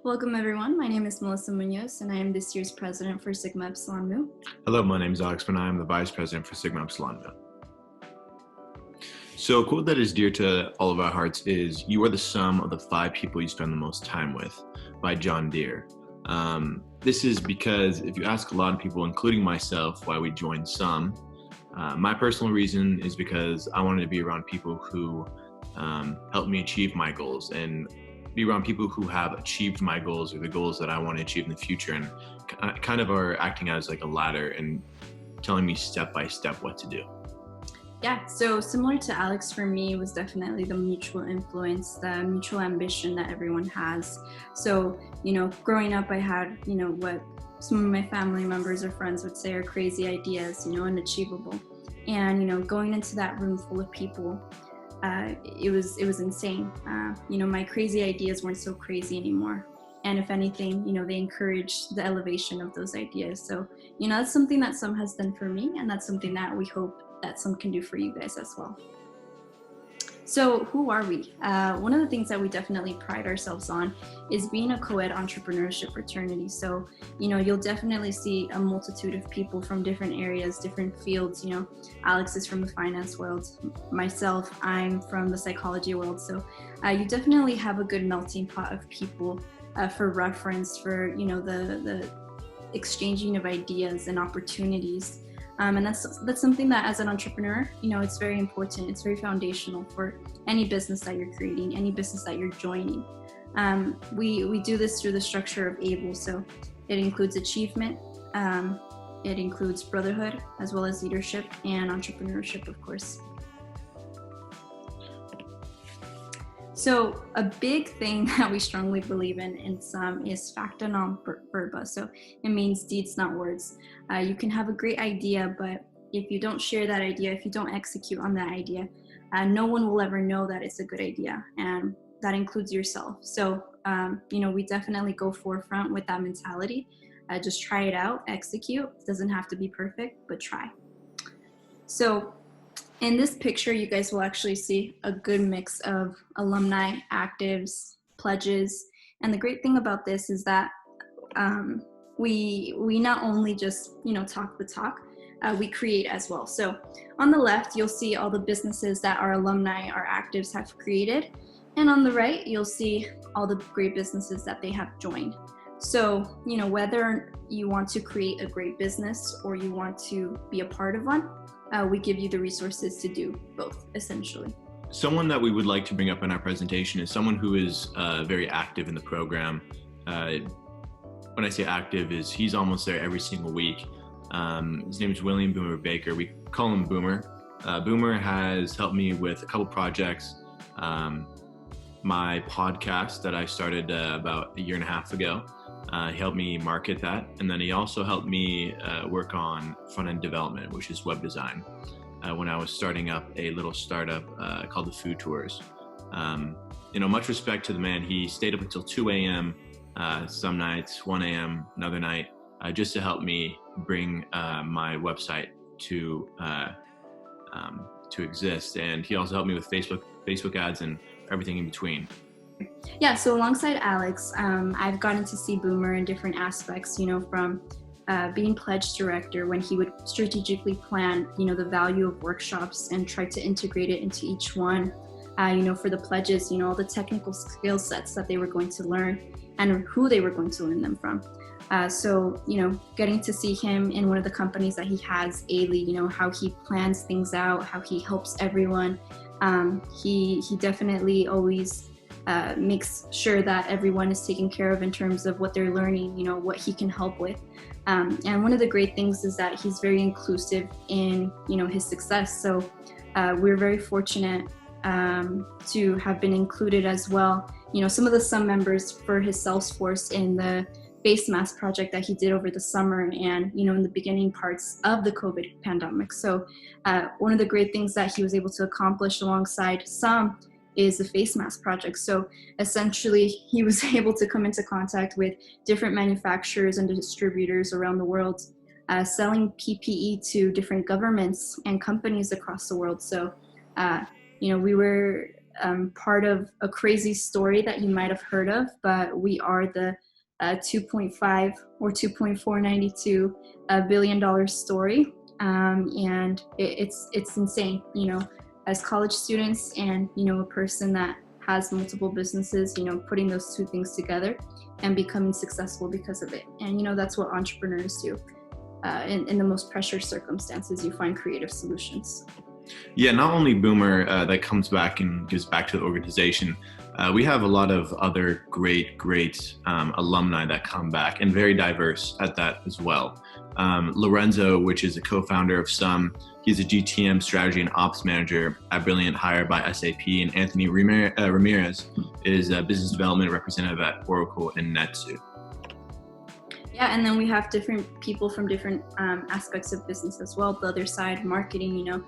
Welcome everyone. My name is Melissa Munoz and I am this year's president for Sigma Epsilon Mu. Hello, my name is Alex Bernay. I'm the vice president for Sigma Upsilon. So a quote that is dear to all of our hearts is, "You are the sum of the 5 people you spend the most time with," by John Deere. This is because if you ask a lot of people, including myself, why we joined SUM, my personal reason is because I wanted to be around people who help me achieve my goals and be around people who have achieved my goals or the goals that I want to achieve in the future, and kind of are acting as like a ladder and telling me step by step what to do. Yeah, so similar to Alex, for me, it was definitely the mutual influence, the mutual ambition that everyone has. So, growing up, I had, what some of my family members or friends would say are crazy ideas, unachievable. And, going into that room full of people, it was insane. My crazy ideas weren't so crazy anymore. And if anything, they encouraged the elevation of those ideas. So, that's something that SUM has done for me, and that's something that we hope that SUM can do for you guys as well. So who are we? One of the things that we definitely pride ourselves on is being a co-ed entrepreneurship fraternity. So, you'll definitely see a multitude of people from different areas, different fields. Alex is from the finance world. Myself, I'm from the psychology world. So you definitely have a good melting pot of people for reference, for, the exchanging of ideas and opportunities. And that's something that as an entrepreneur, it's very important. It's very foundational for any business that you're creating, any business that you're joining. We do this through the structure of ABLE. So it includes achievement, it includes brotherhood, as well as leadership and entrepreneurship, of course. So a big thing that we strongly believe in SUM is facta non verba. So it means deeds, not words. You can have a great idea, but if you don't share that idea, if you don't execute on that idea, no one will ever know that it's a good idea, and that includes yourself. So, we definitely go forefront with that mentality. Just try it out, execute. It doesn't have to be perfect, but try. So in this picture, you guys will actually see a good mix of alumni, actives, pledges. And the great thing about this is that we not only just, talk the talk, we create as well. So on the left, you'll see all the businesses that our alumni, our actives have created. And on the right, you'll see all the great businesses that they have joined. So, whether you want to create a great business or you want to be a part of one, we give you the resources to do both, essentially. Someone that we would like to bring up in our presentation is someone who is very active in the program. When I say active, he's almost there every single week. His name is William Boomer Baker. We call him Boomer. Boomer has helped me with a couple projects. My podcast that I started about 1.5 years ago. He helped me market that, and then he also helped me work on front-end development, which is web design, when I was starting up a little startup called the Food Tours. Much respect to the man. He stayed up until 2 a.m. Some nights, 1 a.m. another night, just to help me bring my website to exist. And he also helped me with Facebook ads and everything in between. Yeah, so alongside Alex, I've gotten to see Boomer in different aspects, from being pledge director, when he would strategically plan, the value of workshops and try to integrate it into each one, for the pledges, all the technical skill sets that they were going to learn and who they were going to learn them from. So, getting to see him in one of the companies that he has, Ailey, how he plans things out, how he helps everyone. He definitely always makes sure that everyone is taken care of in terms of what they're learning, what he can help with. And one of the great things is that he's very inclusive in, his success. So we're very fortunate to have been included as well. Some of the SUM members for his Salesforce in the face mask project that he did over the summer and, in the beginning parts of the COVID pandemic. So one of the great things that he was able to accomplish alongside SUM is the face mask project. So essentially, he was able to come into contact with different manufacturers and distributors around the world, selling PPE to different governments and companies across the world. So, we were part of a crazy story that you might have heard of, but we are the 2.5 or 2.492 billion-dollar story, and it's insane, as college students and a person that has multiple businesses, putting those two things together and becoming successful because of it. And that's what entrepreneurs do. In the most pressured circumstances, you find creative solutions. Yeah, not only Boomer that comes back and gives back to the organization, we have a lot of other great alumni that come back, and very diverse at that as well. Lorenzo, which is a co-founder of SUM, he's a GTM strategy and ops manager at Brilliant, hired by SAP, and Anthony Ramirez is a business development representative at Oracle and Netsu. Yeah, and then we have different people from different aspects of business as well. The other side, marketing,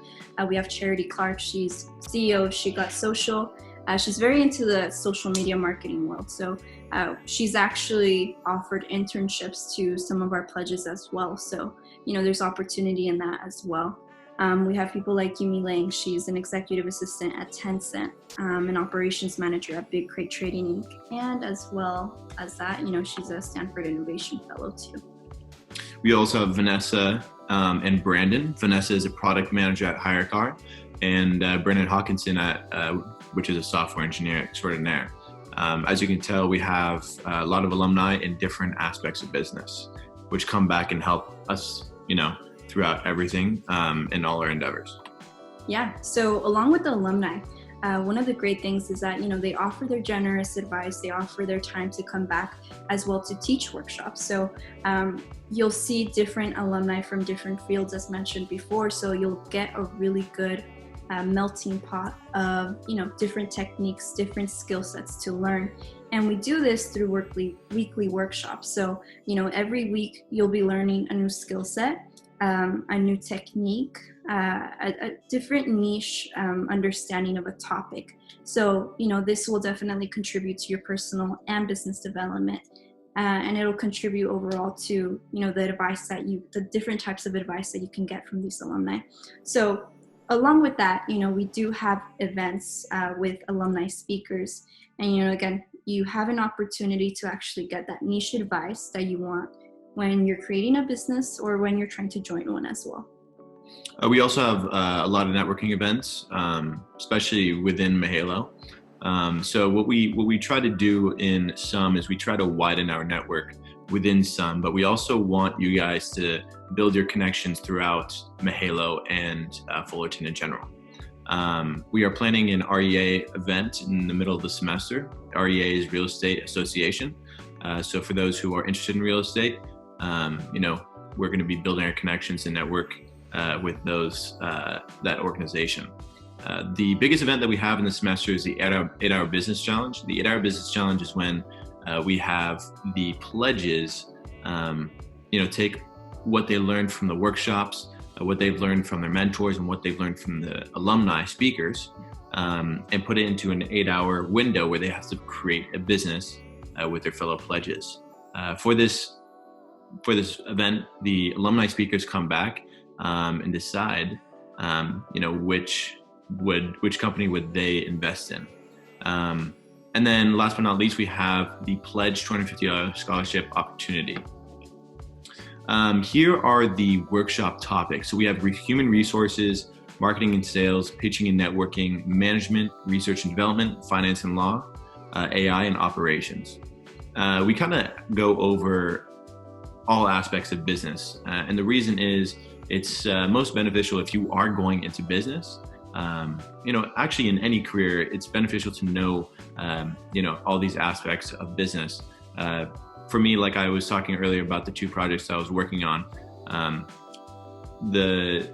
we have Charity Clark. She's CEO of She Got Social. She's very into the social media marketing world. So she's actually offered internships to some of our pledges as well. So, there's opportunity in that as well. We have people like Yumi Lang. She's an executive assistant at Tencent, an operations manager at Big Crate Trading Inc. And as well as that, she's a Stanford Innovation Fellow too. We also have Vanessa and Brandon. Vanessa is a product manager at HireCar, and Brendan Hawkinson which is a software engineer extraordinaire. As you can tell, we have a lot of alumni in different aspects of business, which come back and help us, throughout everything in all our endeavors. Yeah, so along with the alumni, one of the great things is that, they offer their generous advice, they offer their time to come back as well to teach workshops. So you'll see different alumni from different fields as mentioned before, so you'll get a really good melting pot of, different techniques, different skill sets to learn. And we do this through weekly workshops. So, every week you'll be learning a new skill set, a new technique, a different niche understanding of a topic. So, this will definitely contribute to your personal and business development. And it'll contribute overall to, the advice the different types of advice that you can get from these alumni. So along with that, we do have events with alumni speakers. And, again, you have an opportunity to actually get that niche advice that you want when you're creating a business or when you're trying to join one as well. We also have a lot of networking events, especially within Mahalo. So what we try to do in SUM is we try to widen our network within SUM, but we also want you guys to build your connections throughout Mahalo and Fullerton in general. We are planning an REA event in the middle of the semester. REA is Real Estate Association. So for those who are interested in real estate, we're going to be building our connections and network with that organization. The biggest event that we have in the semester is the 8-Hour Business Challenge. The 8-Hour Business Challenge is when we have the pledges, take what they learned from the workshops, what they've learned from their mentors, and what they've learned from the alumni speakers, and put it into an 8-hour window where they have to create a business with their fellow pledges. For this event, the alumni speakers come back and decide, which company would they invest in. And then last but not least, we have the Pledge $250 scholarship opportunity. Here are the workshop topics. So we have human resources, marketing and sales, pitching and networking, management, research and development, finance and law, AI and operations. We kind of go over all aspects of business. And the reason is it's most beneficial if you are going into business. Actually in any career, it's beneficial to know, all these aspects of business. For me, like I was talking earlier about the 2 projects I was working on, the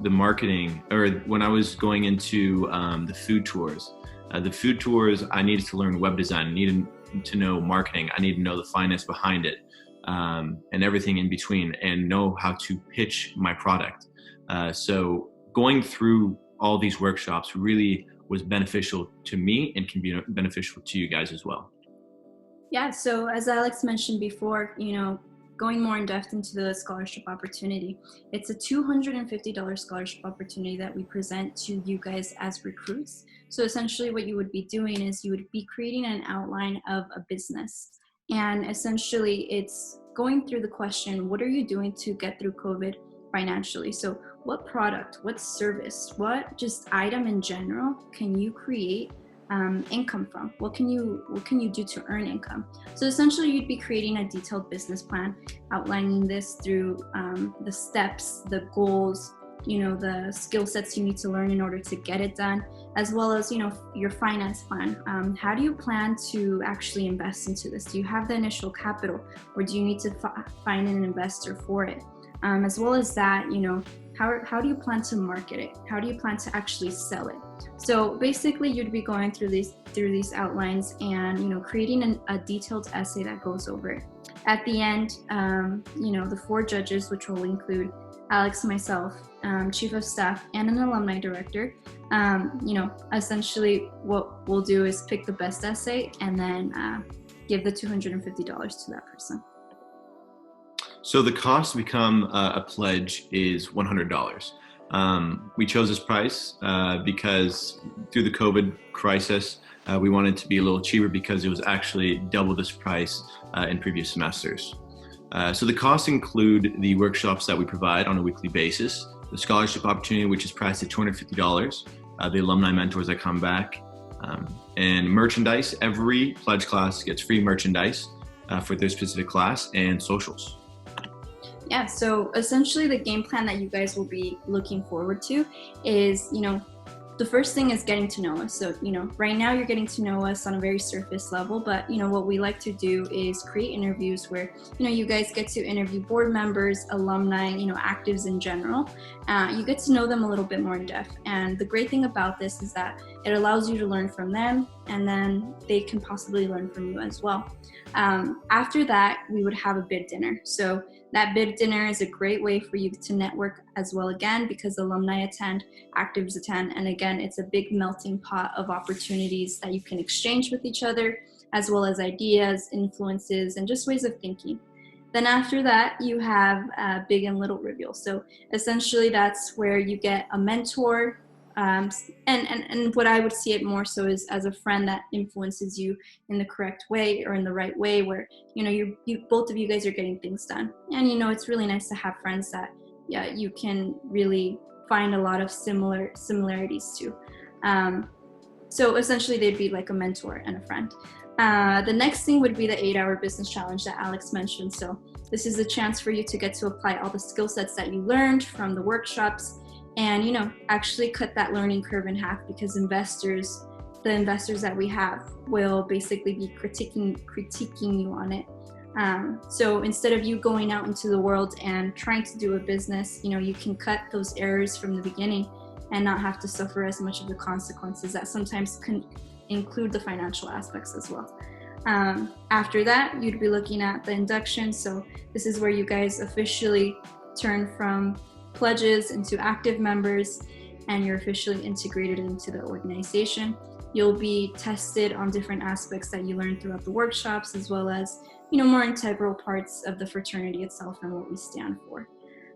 marketing, or when I was going into the food tours, I needed to learn web design, I needed to know marketing, I needed to know the finance behind it, and everything in between, and know how to pitch my product. So going through all these workshops really was beneficial to me and can be beneficial to you guys as well. Yeah, so as Alex mentioned before, going more in depth into the scholarship opportunity, it's a $250 scholarship opportunity that we present to you guys as recruits. So essentially what you would be doing is you would be creating an outline of a business. And essentially it's going through the question, what are you doing to get through COVID financially? So what product, what service, what just item in general can you create income from? What can you do to earn income? So essentially you'd be creating a detailed business plan, outlining this through the steps, the goals, the skill sets you need to learn in order to get it done, as well as, your finance plan. How do you plan to actually invest into this? Do you have the initial capital, or do you need to find an investor for it? As well as that, how do you plan to market it? How do you plan to actually sell it? So basically you'd be going through these outlines and, creating a detailed essay that goes over it. At the end, the 4 judges, which will include Alex, myself, chief of staff, and an alumni director, essentially what we'll do is pick the best essay and then give the $250 to that person. So the cost to become a pledge is $100. We chose this price because through the COVID crisis, we wanted to be a little cheaper because it was actually double this price in previous semesters. So the costs include the workshops that we provide on a weekly basis, the scholarship opportunity, which is priced at $250, the alumni mentors that come back, and merchandise. Every pledge class gets free merchandise for their specific class, and socials. Yeah, so essentially the game plan that you guys will be looking forward to is, the first thing is getting to know us. So, right now you're getting to know us on a very surface level, but, what we like to do is create interviews where, you guys get to interview board members, alumni, actives in general. You get to know them a little bit more in depth. And the great thing about this is that it allows you to learn from them, and then they can possibly learn from you as well. After that, we would have a bid dinner. So that bid dinner is a great way for you to network as well, again, because alumni attend, actives attend, and again, it's a big melting pot of opportunities that you can exchange with each other, as well as ideas, influences, and just ways of thinking. Then after that, you have big and little reveal. So essentially that's where you get a mentor, and what I would see it more so is as a friend that influences you in the correct way or in the right way, where you both of you guys are getting things done. And it's really nice to have friends that you can really find a lot of similarities to. So essentially they'd be like a mentor and a friend. The next thing would be the 8-hour business challenge that Alex mentioned. So this is a chance for you to get to apply all the skill sets that you learned from the workshops, and actually cut that learning curve in half, because the investors that we have will basically be critiquing you on it. So instead of you going out into the world and trying to do a business, you can cut those errors from the beginning and not have to suffer as much of the consequences that sometimes can include the financial aspects as well. After that, you'd be looking at the induction. So this is where you guys officially turn from pledges into active members, and you're officially integrated into the organization. You'll be tested on different aspects that you learned throughout the workshops, as well as more integral parts of the fraternity itself and what we stand for.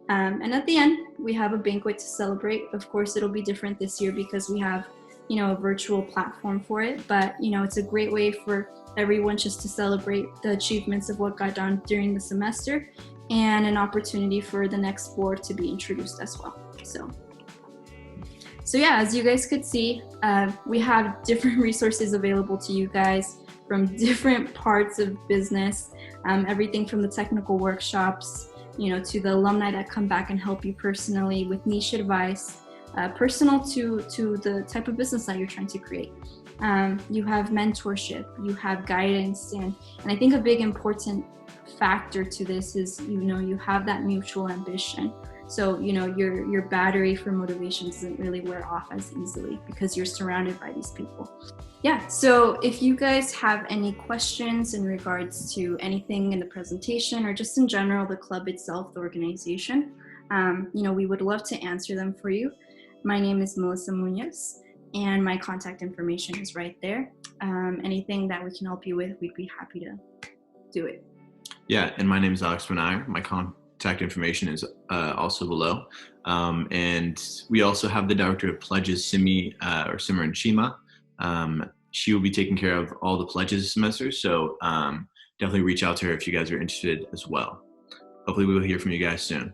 And at the end, we have a banquet to celebrate. Of course, it'll be different this year because we have a virtual platform for it, but it's a great way for everyone just to celebrate the achievements of what got done during the semester, and an opportunity for the next board to be introduced as well. So yeah, as you guys could see, we have different resources available to you guys from different parts of business, everything from the technical workshops, to the alumni that come back and help you personally with niche advice, personal to the type of business that you're trying to create. You have mentorship, you have guidance, and I think a big important factor to this is you have that mutual ambition. So your battery for motivation doesn't really wear off as easily because you're surrounded by these people. Yeah, so if you guys have any questions in regards to anything in the presentation or just in general the club itself, the organization, we would love to answer them for you. My name is Melissa Munoz, and my contact information is right there. Anything that we can help you with, we'd be happy to do it. Yeah, and my name is Alex Benayer. My contact information is also below. And we also have the director of pledges, Simran Shima. She will be taking care of all the pledges this semester. So definitely reach out to her if you guys are interested as well. Hopefully we will hear from you guys soon.